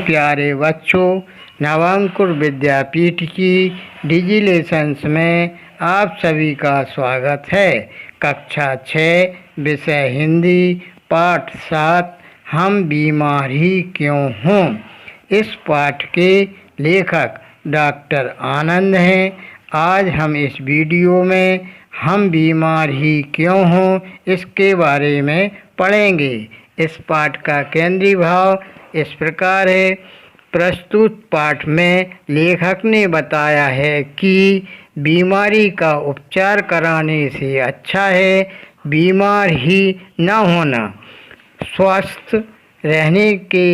प्यारे बच्चों, नवांकुर विद्यापीठ की डिजिलेशंस में आप सभी का स्वागत है। कक्षा 6 विषय हिंदी पाठ 7 हम बीमार ही क्यों हों। इस पाठ के लेखक डॉक्टर आनंद हैं। आज हम इस वीडियो में हम बीमार ही क्यों हों इसके बारे में पढ़ेंगे। इस पाठ का केंद्रीय भाव इस प्रकार है। प्रस्तुत पाठ में लेखक ने बताया है कि बीमारी का उपचार कराने से अच्छा है बीमार ही न होना। स्वस्थ रहने के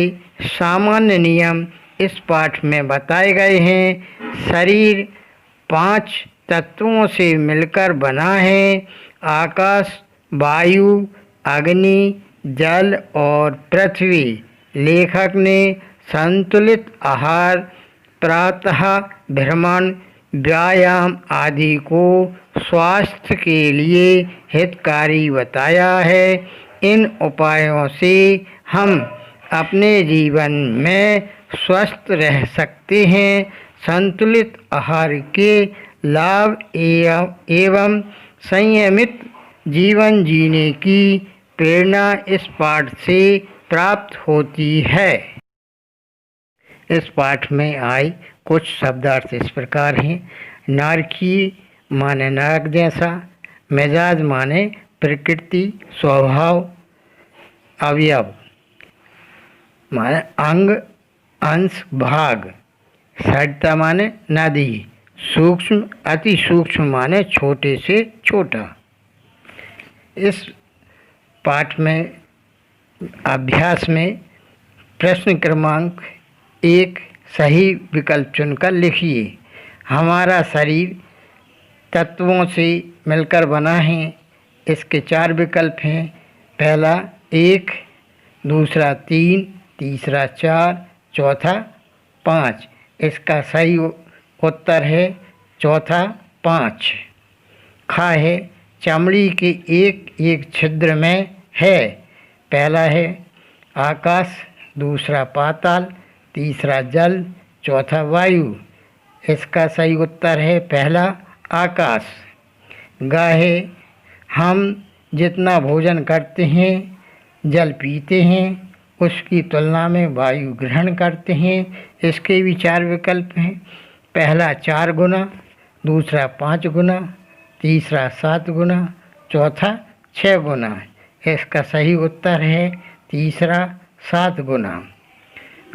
सामान्य नियम इस पाठ में बताए गए हैं। शरीर 5 तत्वों से मिलकर बना है। आकाश, वायु, अग्नि, जल और पृथ्वी। लेखक ने संतुलित आहार, प्रातः भ्रमण, व्यायाम आदि को स्वास्थ्य के लिए हितकारी बताया है। इन उपायों से हम अपने जीवन में स्वस्थ रह सकते हैं। संतुलित आहार के लाभ एवं संयमित जीवन जीने की प्रेरणा इस पाठ से प्राप्त होती है। इस पाठ में आए कुछ शब्दार्थ इस प्रकार हैं। नारकी माने नारक जैसा, मिजाज माने प्रकृति स्वभाव, अवयव माने अंग अंश भाग, सरिता माने नदी, सूक्ष्म अति सूक्ष्म माने छोटे से छोटा। इस पाठ में अभ्यास में प्रश्न क्रमांक 1 सही विकल्प चुनकर लिखिए। हमारा शरीर तत्वों से मिलकर बना है। इसके 4 विकल्प हैं। पहला 1, दूसरा 3, तीसरा 4, चौथा 5। इसका सही उत्तर है चौथा 5। खा है चमड़ी के एक छिद्र में है। पहला है आकाश, दूसरा पाताल, तीसरा जल, चौथा वायु। इसका सही उत्तर है पहला आकाश। गा है हम जितना भोजन करते हैं, जल पीते हैं, उसकी तुलना में वायु ग्रहण करते हैं। इसके भी 4 विकल्प हैं। पहला 4 गुना, दूसरा 5 गुना, तीसरा 7 गुना, चौथा 6 गुना। इसका सही उत्तर है तीसरा 7 गुना।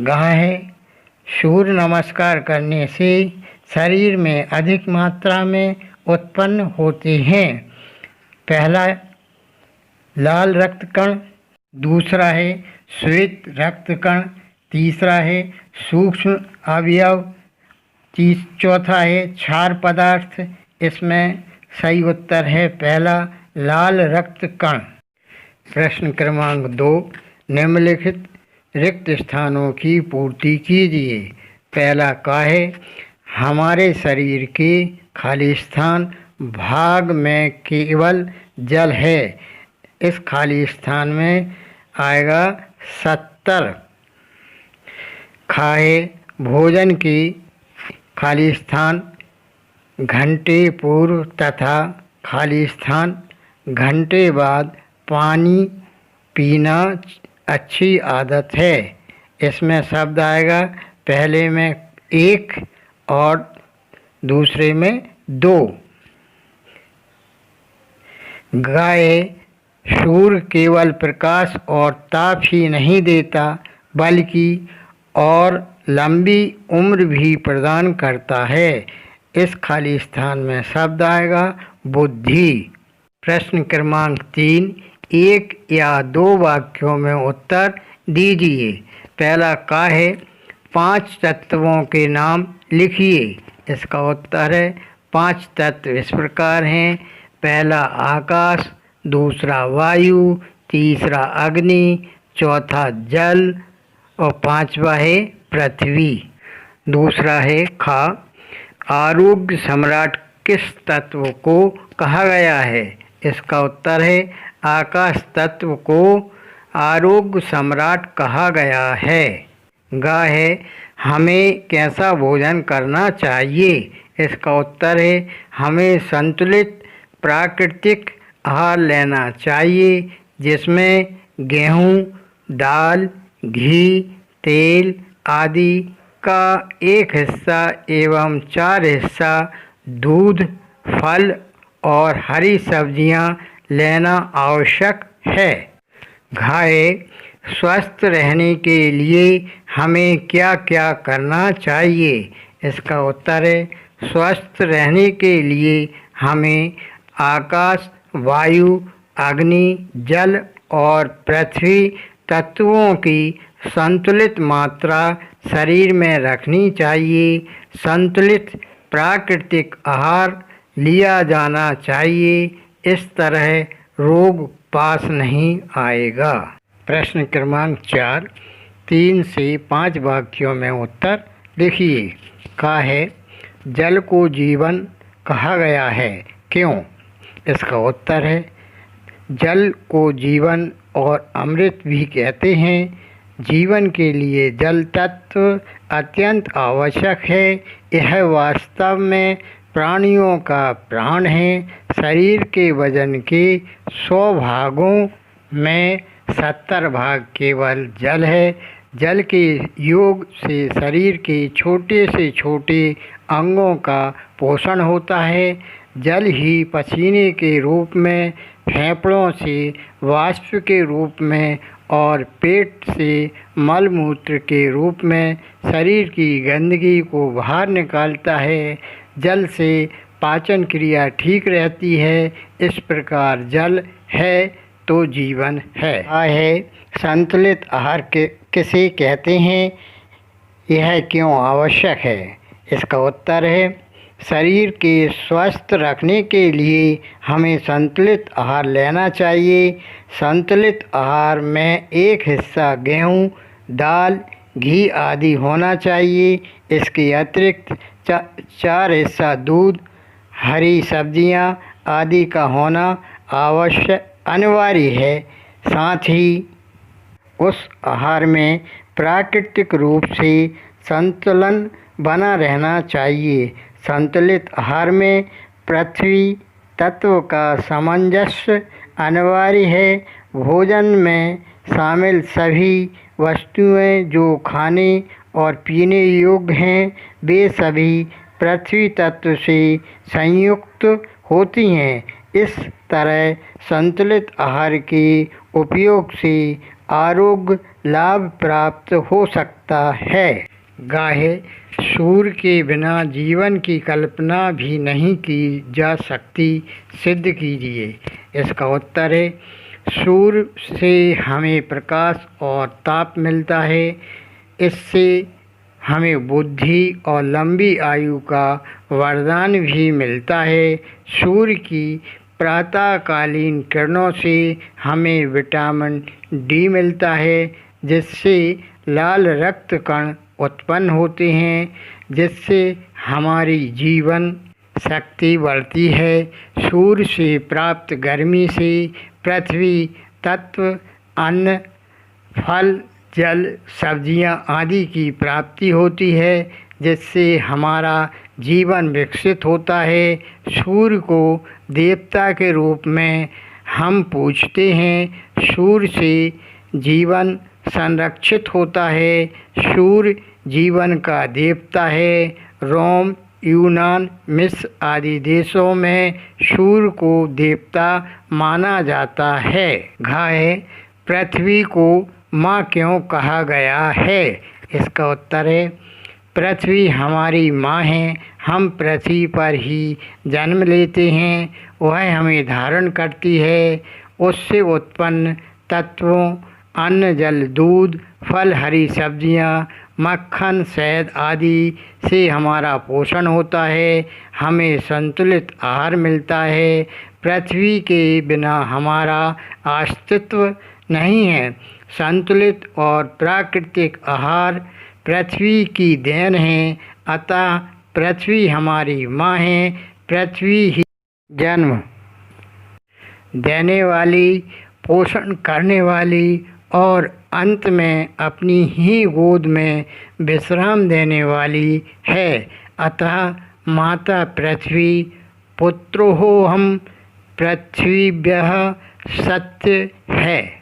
गाह है सूर्य नमस्कार करने से शरीर में अधिक मात्रा में उत्पन्न होते हैं। पहला लाल रक्त कण, दूसरा है श्वेत रक्त कण, तीसरा है सूक्ष्म अवयव, चौथा है क्षार पदार्थ। इसमें सही उत्तर है पहला लाल रक्त कण। प्रश्न क्रमांक 2 निम्नलिखित रिक्त स्थानों की पूर्ति कीजिए। पहला का है हमारे शरीर के खाली स्थान भाग में केवल जल है। इस खाली स्थान में आएगा 70। खाए भोजन की खाली स्थान घंटे पूर्व तथा खाली स्थान घंटे बाद पानी पीना अच्छी आदत है। इसमें शब्द आएगा पहले में 1 और दूसरे में 2। गाय सूर्य केवल प्रकाश और ताप ही नहीं देता बल्कि और लंबी उम्र भी प्रदान करता है। इस खाली स्थान में शब्द आएगा बुद्धि। प्रश्न क्रमांक 3 1 या 2 वाक्यों में उत्तर दीजिए। पहला का है 5 तत्वों के नाम लिखिए। इसका उत्तर है 5 तत्व इस प्रकार हैं। पहला आकाश, दूसरा वायु, तीसरा अग्नि, चौथा जल और 5वां है पृथ्वी। दूसरा है खा आरोग्य सम्राट किस तत्व को कहा गया है। इसका उत्तर है आकाश तत्व को आरोग्य सम्राट कहा गया है। गा है हमें कैसा भोजन करना चाहिए। इसका उत्तर है हमें संतुलित प्राकृतिक आहार लेना चाहिए, जिसमें गेहूँ, दाल, घी, तेल आदि का एक हिस्सा एवं 4 हिस्सा दूध, फल और हरी सब्जियां लेना आवश्यक है। घाय स्वस्थ रहने के लिए हमें क्या क्या करना चाहिए। इसका उत्तर है स्वस्थ रहने के लिए हमें आकाश, वायु, अग्नि, जल और पृथ्वी तत्वों की संतुलित मात्रा शरीर में रखनी चाहिए। संतुलित प्राकृतिक आहार लिया जाना चाहिए। इस तरह रोग पास नहीं आएगा। प्रश्न क्रमांक 4, 3 से 5 वाक्यों में उत्तर लिखिए। का है जल को जीवन कहा गया है, क्यों? इसका उत्तर है जल को जीवन और अमृत भी कहते हैं। जीवन के लिए जल तत्व अत्यंत आवश्यक है। यह वास्तव में प्राणियों का प्राण है। शरीर के वजन के 100 भागों में 70 भाग केवल जल है। जल के योग से शरीर के छोटे से छोटे अंगों का पोषण होता है। जल ही पसीने के रूप में, फेफड़ों से वाष्प के रूप में और पेट से मलमूत्र के रूप में शरीर की गंदगी को बाहर निकालता है। जल से पाचन क्रिया ठीक रहती है। इस प्रकार जल है तो जीवन है। संतुलित आहार किसे कहते हैं, यह क्यों आवश्यक है? इसका उत्तर है शरीर के स्वस्थ रखने के लिए हमें संतुलित आहार लेना चाहिए। संतुलित आहार में एक हिस्सा गेहूँ, दाल, घी आदि होना चाहिए। इसके अतिरिक्त 4 हिस्सा दूध, हरी सब्जियां आदि का होना अनिवार्य है। साथ ही उस आहार में प्राकृतिक रूप से संतुलन बना रहना चाहिए। संतुलित आहार में पृथ्वी तत्व का सामंजस्य अनिवार्य है। भोजन में शामिल सभी वस्तुएं जो खाने और पीने योग्य हैं, वे सभी पृथ्वी तत्व से संयुक्त होती हैं। इस तरह संतुलित आहार के उपयोग से आरोग्य लाभ प्राप्त हो सकता है। गाहे सूर्य के बिना जीवन की कल्पना भी नहीं की जा सकती, सिद्ध कीजिए। इसका उत्तर है सूर्य से हमें प्रकाश और ताप मिलता है। इससे हमें बुद्धि और लंबी आयु का वरदान भी मिलता है। सूर्य की प्रातःकालीन किरणों से हमें विटामिन डी मिलता है, जिससे लाल रक्त कण उत्पन्न होते हैं, जिससे हमारी जीवन शक्ति बढ़ती है। सूर्य से प्राप्त गर्मी से पृथ्वी तत्व, अन्न, फल, जल, सब्जियां आदि की प्राप्ति होती है, जिससे हमारा जीवन विकसित होता है। सूर्य को देवता के रूप में हम पूजते हैं। सूर्य से जीवन संरक्षित होता है। सूर्य जीवन का देवता है। रोम, यूनान, मिस्र आदि देशों में सूर्य को देवता माना जाता है। घाय पृथ्वी को माँ क्यों कहा गया है? इसका उत्तर है पृथ्वी हमारी माँ है। हम पृथ्वी पर ही जन्म लेते हैं। वह हमें धारण करती है। उससे उत्पन्न तत्वों अन्न, जल, दूध, फल, हरी सब्जियां, मक्खन, शहद आदि से हमारा पोषण होता है। हमें संतुलित आहार मिलता है। पृथ्वी के बिना हमारा अस्तित्व नहीं है। संतुलित और प्राकृतिक आहार पृथ्वी की देन है। अतः पृथ्वी हमारी माँ है। पृथ्वी ही जन्म देने वाली, पोषण करने वाली और अंत में अपनी ही गोद में विश्राम देने वाली है। अतः माता पृथ्वी पुत्रोऽहं पृथिव्यः सत्य है।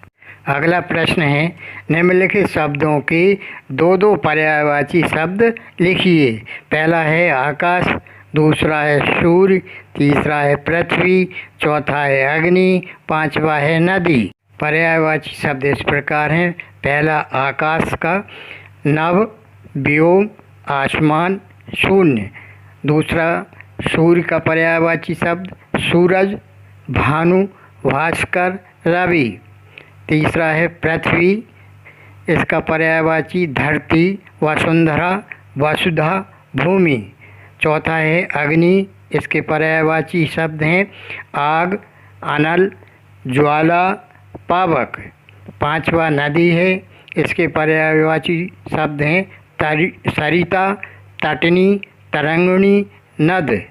अगला प्रश्न है, निम्नलिखित शब्दों के दो दो पर्यायवाची शब्द लिखिए। पहला है आकाश, दूसरा है सूर्य, तीसरा है पृथ्वी, चौथा है अग्नि, पांचवा है नदी। पर्यायवाची शब्द इस प्रकार हैं। पहला आकाश का नभ, व्योम, आसमान, शून्य। दूसरा सूर्य का पर्यायवाची शब्द सूरज, भानु, भास्कर, रवि। तीसरा है पृथ्वी, इसका पर्यायवाची धरती, वसुंधरा, वसुधा, भूमि। चौथा है अग्नि, इसके पर्यायवाची शब्द हैं आग, अनल, ज्वाला, पावक। पांचवा नदी है, इसके पर्यायवाची शब्द हैं सरिता, तटनी, तरंगिणी, नद।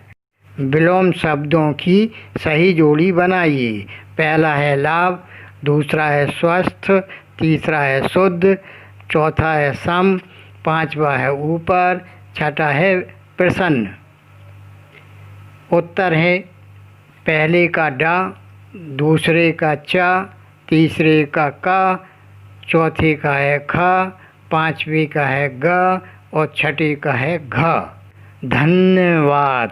विलोम शब्दों की सही जोड़ी बनाइए। पहला है लाभ, दूसरा है स्वस्थ, तीसरा है शुद्ध, चौथा है सम, पांचवा है ऊपर, छठा है प्रसन्न। उत्तर है पहले का डा, दूसरे का चा, तीसरे का का, चौथे का है ख, पांचवे का है ग और छठे का है घ। धन्यवाद।